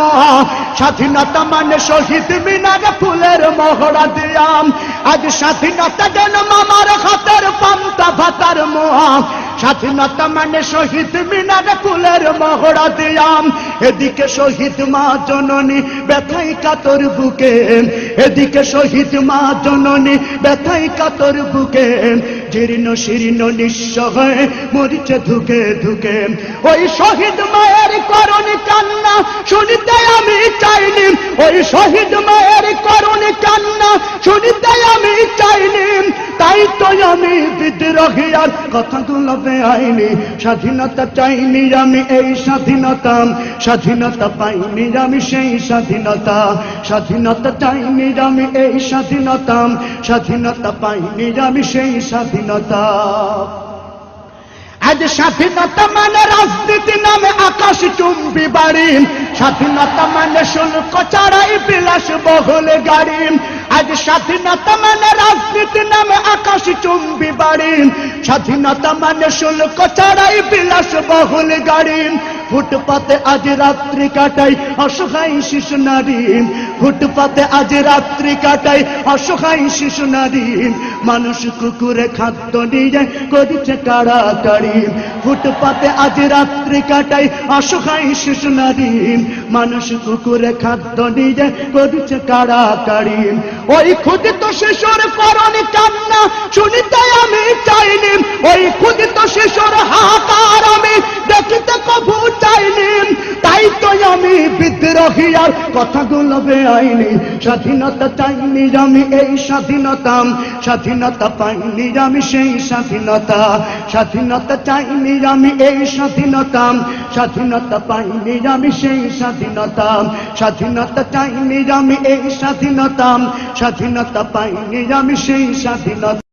মোহা স্বাধীনতা মানে শহীদ মিনারে ফুলের মহড়া দিয়াম আজ স্বাধীনতা যেন মামার হাতের পান্তা ভাতার মোহা স্বাধীনতা মানে শহীদ মিনারে ফুলের মহড়া দিয়াম এদিকে শহীদ মা জননী ব্যথায় কাতর বুকে এদিকে শহীদ মা জননী ব্যথায় কাতর বুকে জীর্ণ শীর্ণ নিঃস্ব হয়ে মরিচে ধুকে ধুকে ওই শহীদ মায়ের করুণ কান্না শুনিতে আমি চাইনি ওই শহীদ মায়ের করুণ কান্না শুনিতে আমি চাইনি তাই তো আমি বিদ্রোহী আর কথাগুলো বেআইনি স্বাধীনতা চাইনি আমি এই স্বাধীনতা স্বাধীনতা পাইনি আমি সেই স্বাধীনতা স্বাধীনতা চাইনি আমি এই স্বাধীনতা স্বাধীনতা পাইনি আমি সেই স্বাধীনতা আজ স্বাধীনতা মানে রাজনীতি নামে আকাশ চুম্বি বাড়ি স্বাধীনতা মানে শুল্ক ছাড়াই বিলাস বহুল গাড়ি আজ স্বাধীনতা মানে রাজনীতি নামে আকাশ চুম্বি বাড়ি স্বাধীনতা মানে শুল্ক ছাড়াই বিলাস বহুল গাড়ি ফুটপাতে আজ রাত্রি কাটাই অসহায় শিশু নারী ফুটপাতে আজ রাত্রি কাটাই অসহায় শিশু নারী মানুষ কুকুরে খাদ্য নিয়ে করেছে কাড়াকাড়ি ফুটপাতে আজ রাত্রি কাটাই অসহায় শিশু নারী মানুষ কুকুরে খাদ্য নিয়ে করেছে কাড়াকাড়ি ওই ক্ষুদিত শিশুর করুণ কান্না শুনিতে আমি চাইনি ওই ক্ষুদিত শিশুর হাহাকার আমি দেখিতে কভু চাইনি তাই তো আমি বিদ্রোহী আর কথাগুলো বেআইনি স্বাধীনতা চাইনি আমি এই স্বাধীনতা স্বাধীনতা পাইনি আমি সেই স্বাধীনতা স্বাধীনতা চাইনি আমি এই স্বাধীনতা স্বাধীনতা পাইনি আমি সেই স্বাধীনতা স্বাধীনতা চাইনি আমি এই স্বাধীনতা স্বাধীনতা পাইনি আমি সেই স্বাধীনতা